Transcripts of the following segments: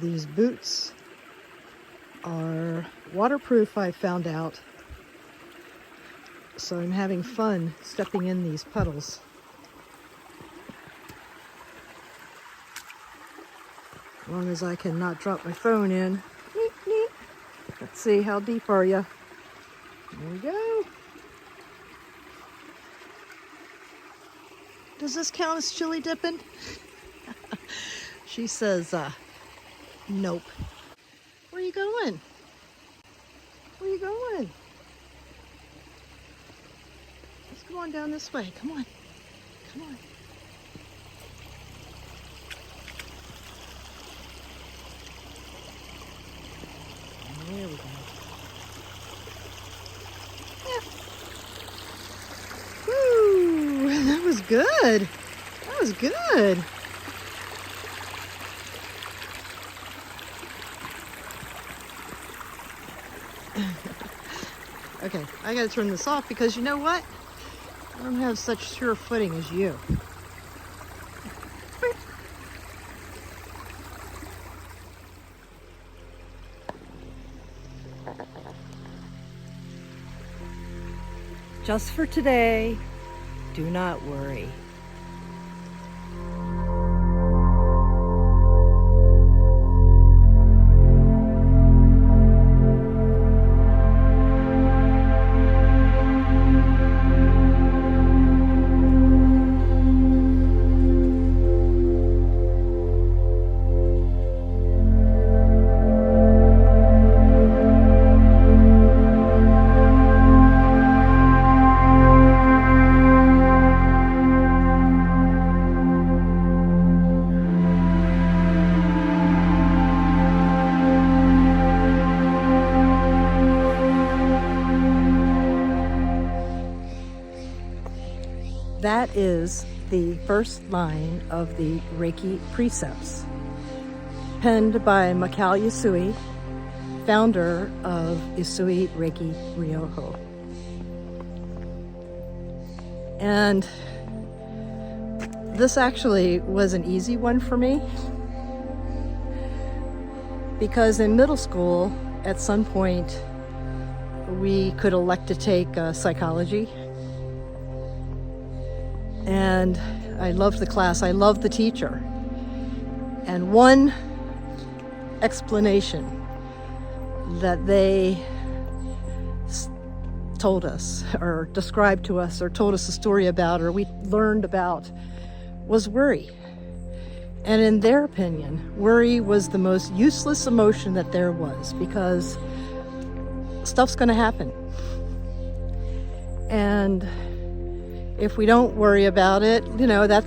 These boots are waterproof, I found out. So I'm having fun stepping in these puddles. As long as I can not drop my phone in. Neat, neat. Let's see, how deep are you? There we go. Does this count as chili dipping? She says, nope. Where are you going? Where are you going? Let's go on down this way. Come on. Come on. There we go. Yeah. Woo! That was good. That was good. Okay, I gotta turn this off because you know what? I don't have such sure footing as you. Just for today, do not worry. That is the first line of the Reiki Precepts, penned by Mikao Usui, founder of Usui Reiki Ryoho. And this actually was an easy one for me because in middle school, at some point, we could elect to take psychology. And I loved the class, I loved the teacher. And one explanation that they told us, or described to us, or told us a story about, or we learned about, was worry. And in their opinion, worry was the most useless emotion that there was, because stuff's gonna happen. And if we don't worry about it,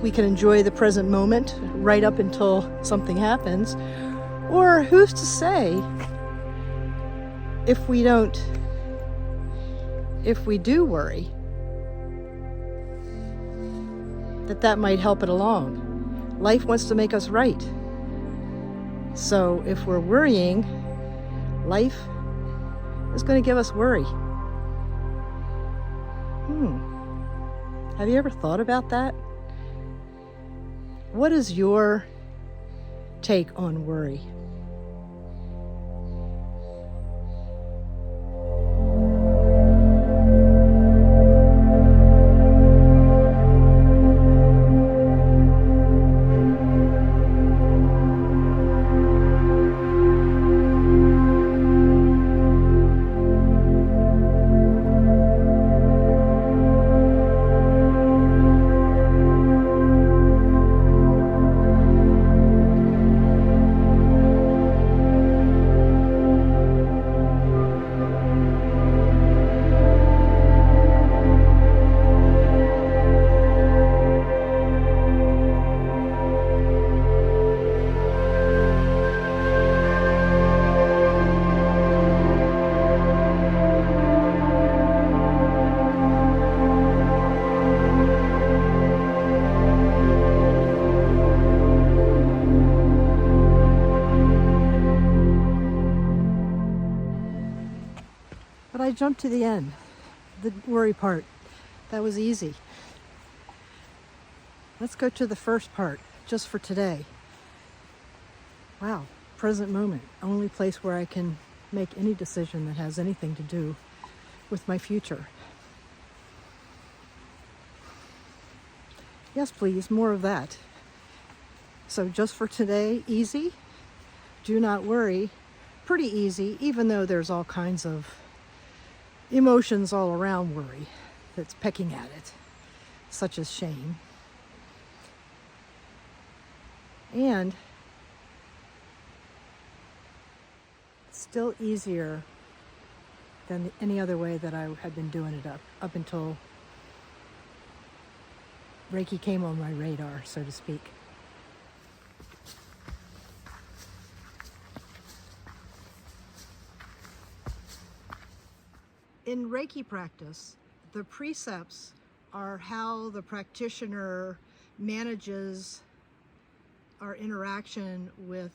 we can enjoy the present moment right up until something happens. Or who's to say if we do worry, that might help it along. Life wants to make us right. So if we're worrying, life is going to give us worry. Have you ever thought about that? What is your take on worry? But I jumped to the end, the worry part. That was easy. Let's go to the first part, just for today. Wow, present moment, only place where I can make any decision that has anything to do with my future. Yes, please, more of that. So just for today, easy, do not worry, pretty easy, even though there's all kinds of emotions all around worry that's pecking at it, such as shame. And still easier than any other way that I had been doing it up until Reiki came on my radar, so to speak. In Reiki practice, the precepts are how the practitioner manages our interaction with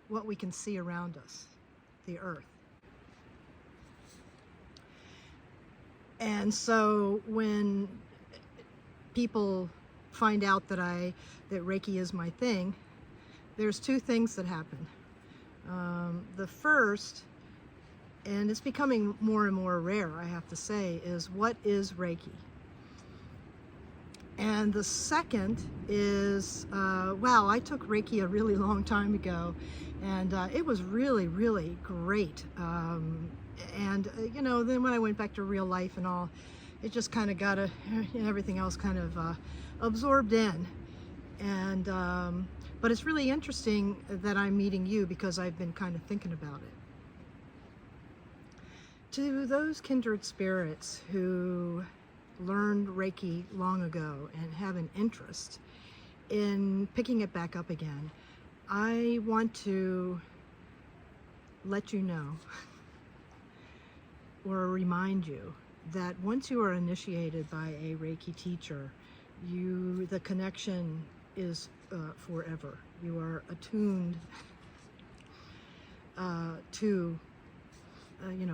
what we can see around us, the earth. And so when people find out that Reiki is my thing, there's two things that happen. The first, and it's becoming more and more rare, I have to say, is what is Reiki? And the second is, wow, I took Reiki a really long time ago, and it was really, really great. Then when I went back to real life and all, it just kind of got everything else kind of absorbed in. And but it's really interesting that I'm meeting you, because I've been kind of thinking about it. To those kindred spirits who learned Reiki long ago and have an interest in picking it back up again, I want to let you know or remind you that once you are initiated by a Reiki teacher, the connection is forever. You are attuned to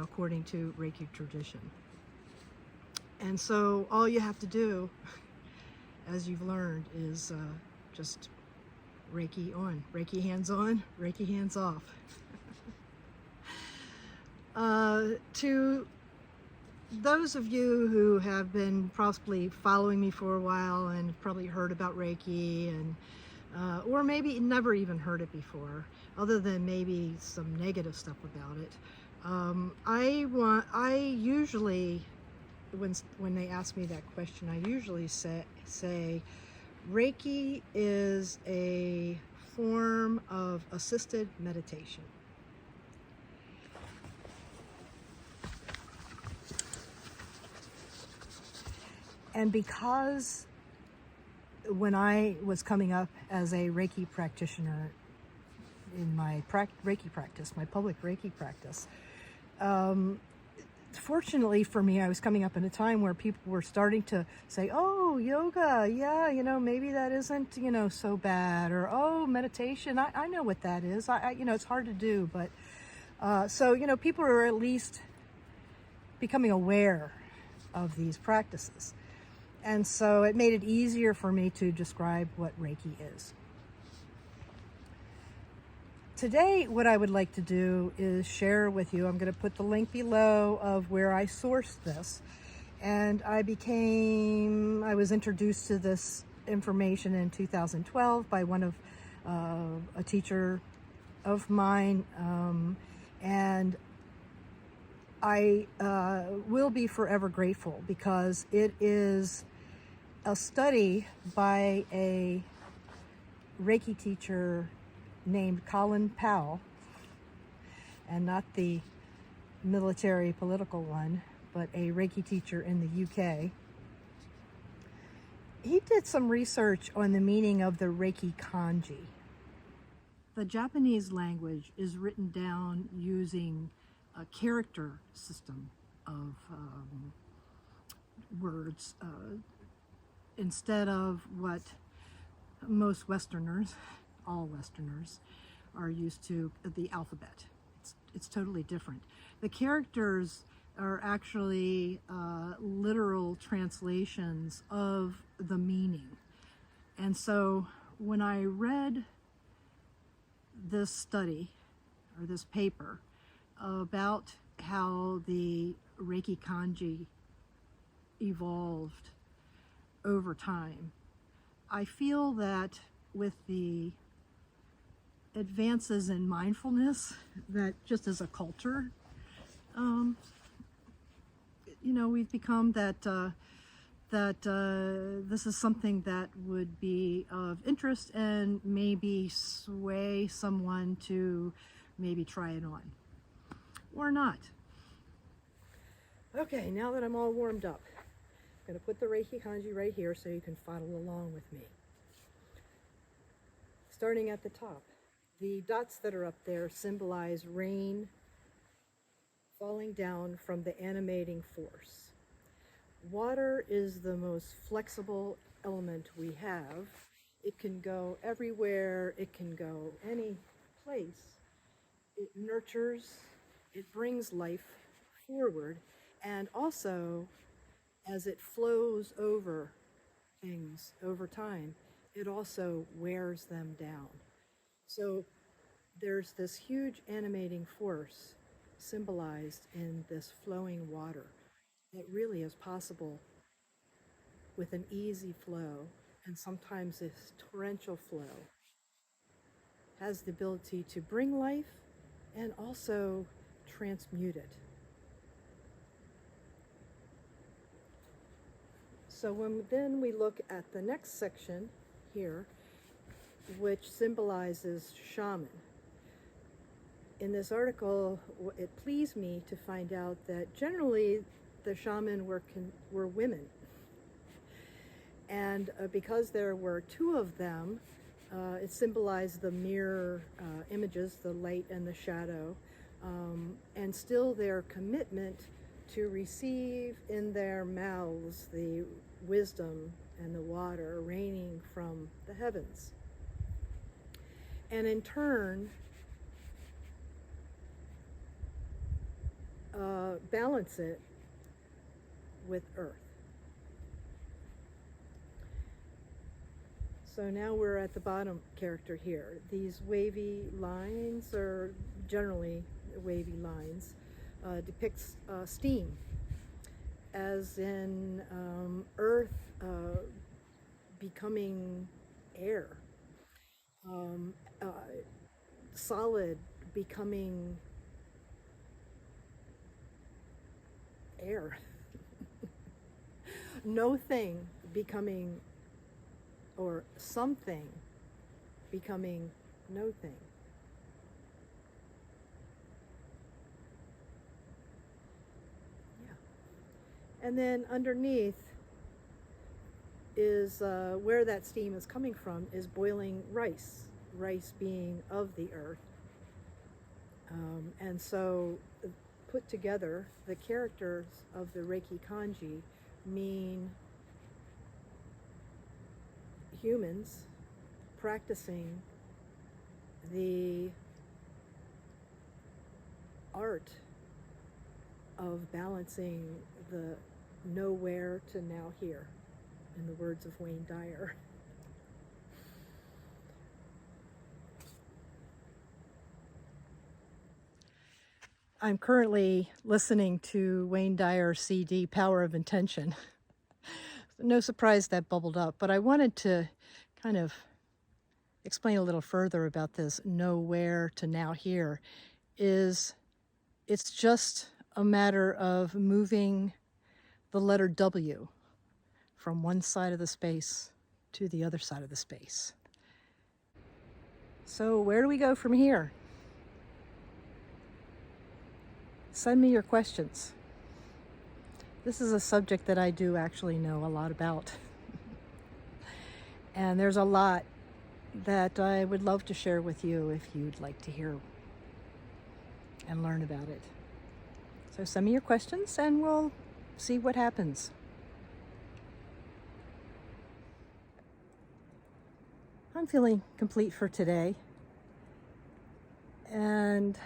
according to Reiki tradition. And so all you have to do, as you've learned, is just Reiki on, Reiki hands on, Reiki hands off. To those of you who have been possibly following me for a while and probably heard about Reiki, and or maybe never even heard it before, other than maybe some negative stuff about it, I usually, when they ask me that question, I usually say Reiki is a form of assisted meditation. And because when I was coming up as a Reiki practitioner in my Reiki practice, my public Reiki practice, fortunately for me, I was coming up in a time where people were starting to say, oh, yoga, yeah, maybe that isn't, so bad, or, oh, meditation, I know what that is. It's hard to do, but, so, people are at least becoming aware of these practices. And so it made it easier for me to describe what Reiki is. Today, what I would like to do is share with you, I'm going to put the link below of where I sourced this. And I was introduced to this information in 2012 by one of a teacher of mine. And I will be forever grateful, because it is a study by a Reiki teacher named Colin Powell, and not the military political one, but a Reiki teacher in the UK. He did some research on the meaning of the Reiki Kanji. The Japanese language is written down using a character system of words, instead of what most Westerners, all Westerners, are used to, the alphabet. It's totally different. The characters are actually literal translations of the meaning. And so when I read this study or this paper about how the Reiki Kanji evolved over time. I feel that with the advances in mindfulness, that just as a culture, we've become that this is something that would be of interest and maybe sway someone to maybe try it on or not. Okay, now that I'm all warmed up, I'm going to put the Reiki Kanji right here so you can follow along with me. Starting at the top, the dots that are up there symbolize rain falling down from the animating force. Water is the most flexible element we have. It can go everywhere, it can go any place. It nurtures, it brings life forward, and also as it flows over things over time, it also wears them down. So there's this huge animating force symbolized in this flowing water that really is possible with an easy flow, and sometimes this torrential flow has the ability to bring life and also transmute it. So then we look at the next section here, which symbolizes shaman. In this article, it pleased me to find out that generally the shaman were women. And because there were two of them, it symbolized the mirror images, the light and the shadow, and still their commitment to receive in their mouths the wisdom and the water raining from the heavens. And in turn, balance it with earth. So now we're at the bottom character here. These wavy lines, or generally wavy lines, depicts steam, as in earth becoming air, solid becoming air, no thing becoming, or something becoming no thing. Yeah. And then underneath is where that steam is coming from is boiling rice being of the earth. And so put together, the characters of the Reiki Kanji mean humans practicing the art of balancing the nowhere to now here, in the words of Wayne Dyer. I'm currently listening to Wayne Dyer's CD, Power of Intention. No surprise that bubbled up, but I wanted to kind of explain a little further about this nowhere to now here. It's just a matter of moving the letter W from one side of the space to the other side of the space. So where do we go from here? Send me your questions. This is a subject that I do actually know a lot about. And there's a lot that I would love to share with you if you'd like to hear and learn about it. So send me your questions and we'll see what happens. I'm feeling complete for today. And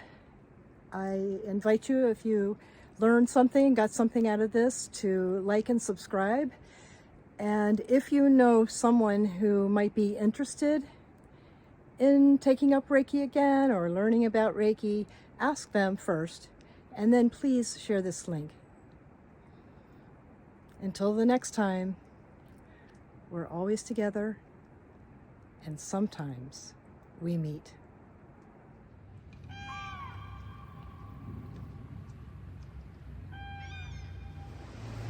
I invite you, if you learned something, got something out of this, to like and subscribe. And if you know someone who might be interested in taking up Reiki again or learning about Reiki, ask them first, and then please share this link. Until the next time, we're always together, and sometimes we meet.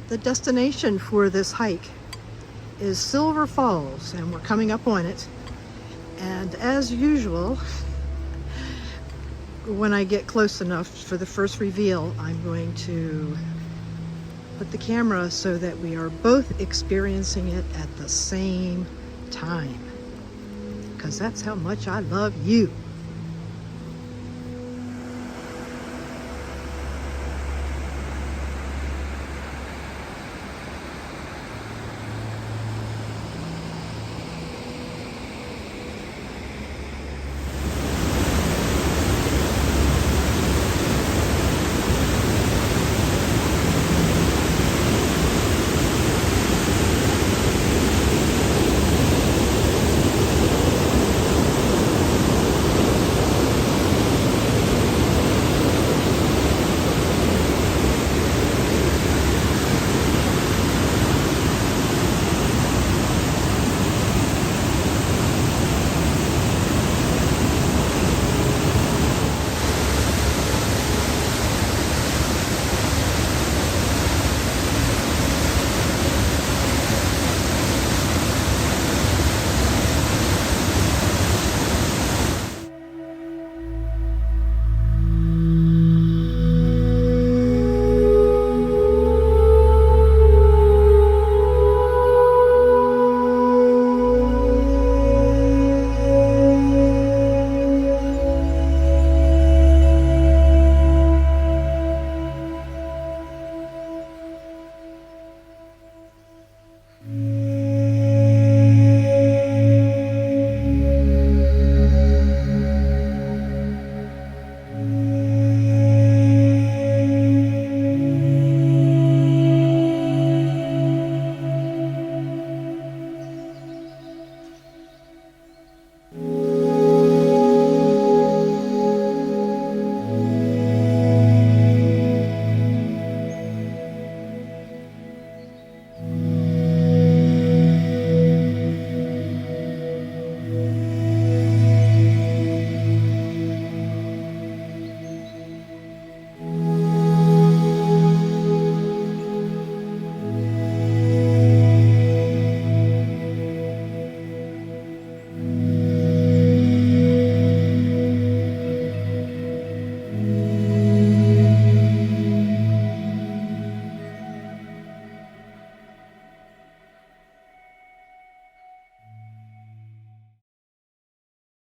The destination for this hike is Silver Falls, and we're coming up on it. And as usual, when I get close enough for the first reveal, I'm going to put the camera so that we are both experiencing it at the same time, because that's how much I love you.